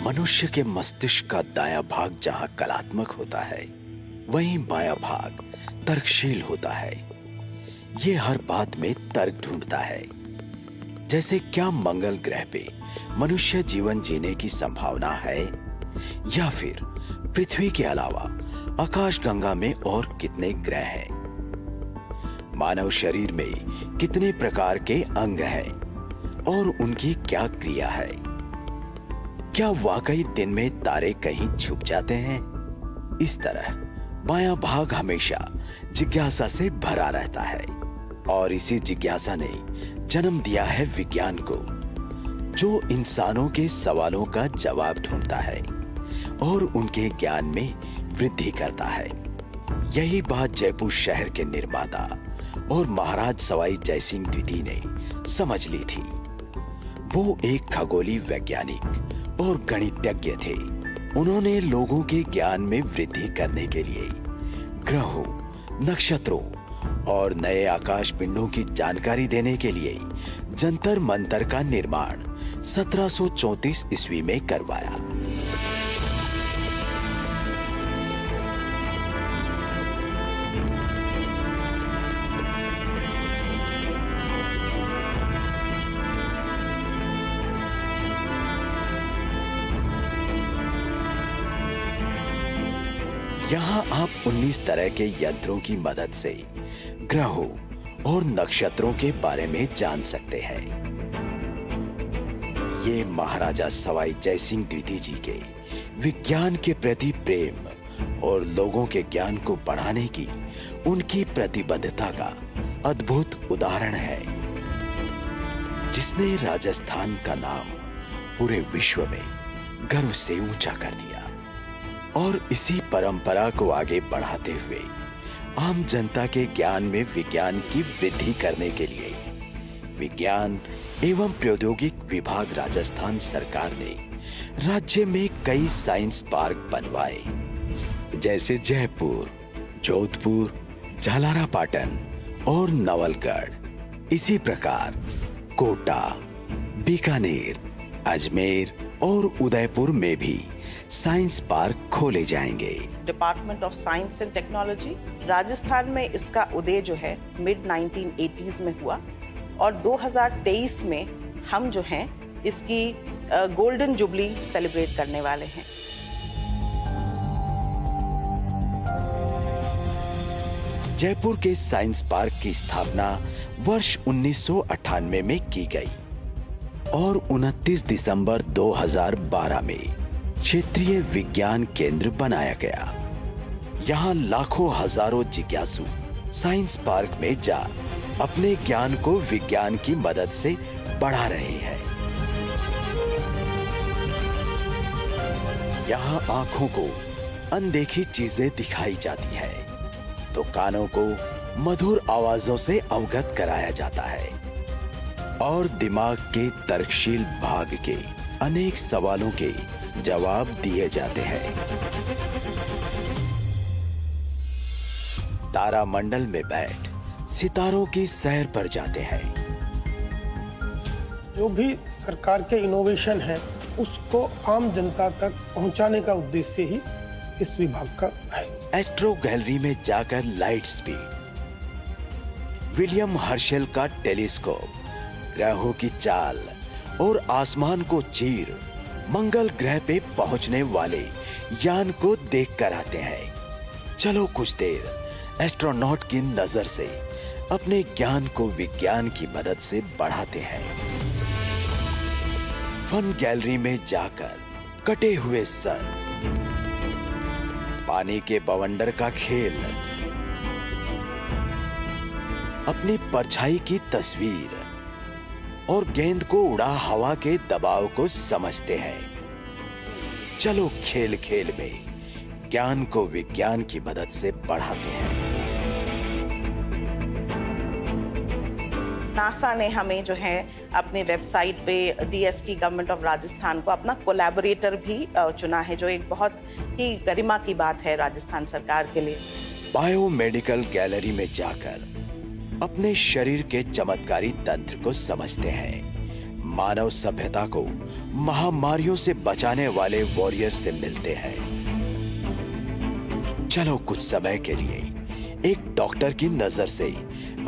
मनुष्य के मस्तिष्क का दायां भाग जहां कलात्मक होता है, वहीं बायां भाग तर्कशील होता है। ये हर बात में तर्क ढूंढता है। जैसे क्या मंगल ग्रह पे मनुष्य जीवन जीने की संभावना है, या फिर पृथ्वी के अलावा आकाशगंगा में और कितने ग्रह हैं? मानव शरीर में कितने प्रकार के अंग हैं और उनकी क्या क्रिया है? क्या वाकई दिन में तारे कहीं छुप जाते हैं? इस तरह बायां भाग हमेशा जिज्ञासा से भरा रहता है और इसी जिज्ञासा ने जन्म दिया है विज्ञान को, जो इंसानों के सवालों का जवाब ढूंढता है और उनके ज्ञान में वृद्धि करता है। यही बात जयपुर शहर के निर्माता और महाराज सवाई जयसिंह द्वितीय ने समझ ली थी। वो एक खगोलीय वैज्ञानिक और गणितज्ञ थे। उन्होंने लोगों के ज्ञान में वृद्धि करने के लिए ग्रहों, नक्षत्रों और नए आकाश पिंडों की जानकारी देने के लिए जंतर मंतर का निर्माण 1734 ईस्वी में करवाया। यहाँ आप 19 तरह के यंत्रों की मदद से ग्रहों और नक्षत्रों के बारे में जान सकते हैं। ये महाराजा सवाई जयसिंह द्वितीय जी के विज्ञान के प्रति प्रेम और लोगों के ज्ञान को बढ़ाने की उनकी प्रतिबद्धता का अद्भुत उदाहरण है, जिसने राजस्थान का नाम पूरे विश्व में गर्व से ऊंचा कर दिया। और इसी परंपरा को आगे बढ़ाते हुए आम जनता के ज्ञान में विज्ञान की वृद्धि करने के लिए विज्ञान एवं प्रौद्योगिक विभाग राजस्थान सरकार ने राज्य में कई साइंस पार्क बनवाए, जैसे जयपुर, जोधपुर, झालारापाटन और नवलगढ़। इसी प्रकार कोटा, बीकानेर, अजमेर और उदयपुर में भी साइंस पार्क खोले जाएंगे। Department of science and technology Rajasthan में इसका उदय जो है मिड 1980s में हुआ और 2023 में हम जो हैं इसकी गोल्डन जुबली सेलिब्रेट करने वाले हैं। जयपुर के साइंस पार्क की स्थापना वर्ष 1998 में की गई और 29 दिसंबर 2012 में क्षेत्रीय विज्ञान केंद्र बनाया गया। यहाँ लाखों हजारों जिज्ञासु साइंस पार्क में जा अपने ज्ञान को विज्ञान की मदद से बढ़ा रहे हैं। यहाँ आंखों को अनदेखी चीजें दिखाई जाती हैं, तो कानों को मधुर आवाजों से अवगत कराया जाता है और दिमाग के तर्कशील भाग के अनेक सवालों के जवाब दिए जाते हैं। तारामंडल में बैठ सितारों की सैर पर जाते हैं। जो भी सरकार के इनोवेशन है उसको आम जनता तक पहुंचाने का उद्देश्य ही इस विभाग का है। एस्ट्रो गैलरी में जाकर लाइट स्पीड, विलियम हर्शेल का टेलीस्कोप, ग्रहों की चाल और आसमान को चीर मंगल ग्रह पे पहुंचने वाले यान को देख कर आते हैं। चलो कुछ देर एस्ट्रोनॉट की नजर से अपने ज्ञान को विज्ञान की मदद से बढ़ाते हैं। फन गैलरी में जाकर कटे हुए सर, पानी के बवंडर का खेल, अपनी परछाई की तस्वीर और गेंद को उड़ा हवा के दबाव को समझते हैं। चलो खेल खेल में ज्ञान को विज्ञान की मदद से बढ़ाते हैं। नासा ने हमें जो है अपने वेबसाइट पे डीएसटी गवर्नमेंट ऑफ राजस्थान को अपना कोलैबोरेटर भी चुना है, जो एक बहुत ही गरिमा की बात है राजस्थान सरकार के लिए। बायोमेडिकल गैलरी में जाकर अपने शरीर के चमत्कारी तंत्र को समझते हैं। मानव सभ्यता को महामारियों से बचाने वाले वॉरियर से मिलते हैं। चलो कुछ समय के लिए एक डॉक्टर की नजर से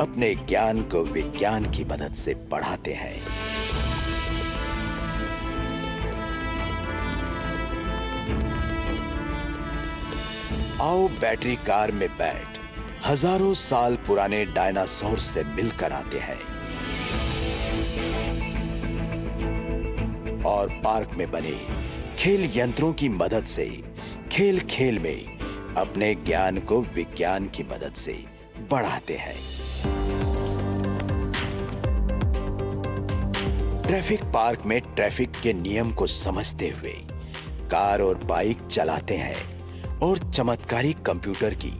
अपने ज्ञान को विज्ञान की मदद से बढ़ाते हैं। आओ बैटरी कार में बैठ हजारों साल पुराने डायनासोर से मिलकर आते हैं और पार्क में बने खेल यंत्रों की मदद से खेल खेल में अपने ज्ञान को विज्ञान की मदद से बढ़ाते हैं। ट्रैफिक पार्क में ट्रैफिक के नियम को समझते हुए कार और बाइक चलाते हैं और चमत्कारी कंप्यूटर की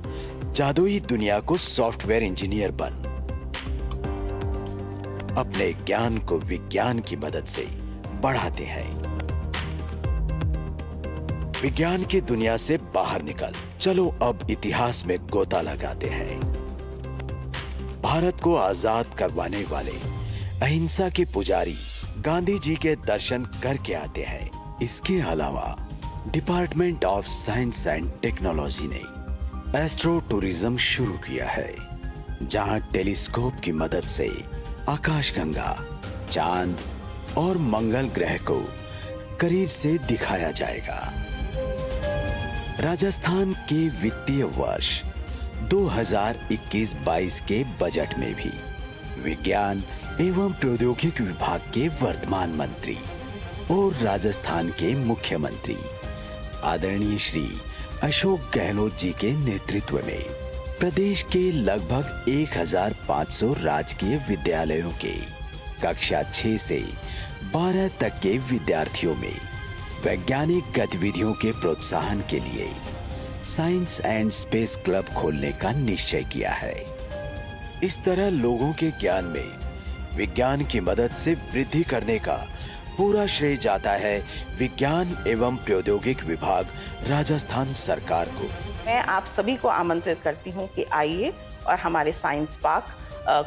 जादुई दुनिया को सॉफ्टवेयर इंजीनियर बन अपने ज्ञान को विज्ञान की मदद से बढ़ाते हैं। विज्ञान की दुनिया से बाहर निकल चलो अब इतिहास में गोता लगाते हैं। भारत को आजाद करवाने वाले अहिंसा के पुजारी गांधी जी के दर्शन करके आते हैं। इसके अलावा department of science and technology ने एस्ट्रो टूरिज्म शुरू किया है, जहां टेलीस्कोप की मदद से आकाशगंगा, चांद और मंगल ग्रह को करीब से दिखाया जाएगा। राजस्थान के वित्तीय वर्ष 2021-22 के बजट में भी विज्ञान एवं प्रौद्योगिकी विभाग के वर्तमान मंत्री और राजस्थान के मुख्यमंत्री आदरणीय श्री अशोक गहलोत जी के नेतृत्व में प्रदेश के लगभग 1500 राजकीय विद्यालयों के कक्षा 6 से 12 तक के विद्यार्थियों में वैज्ञानिक गतिविधियों के प्रोत्साहन के लिए साइंस एंड स्पेस क्लब खोलने का निश्चय किया है। इस तरह लोगों के ज्ञान में विज्ञान की मदद से वृद्धि करने का पूरा श्रेय जाता है विज्ञान एवं प्रौद्योगिकी विभाग राजस्थान सरकार को। मैं आप सभी को आमंत्रित करती हूं कि आइए और हमारे साइंस पार्क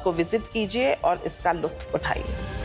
को विजिट कीजिए और इसका लुत्फ उठाइए।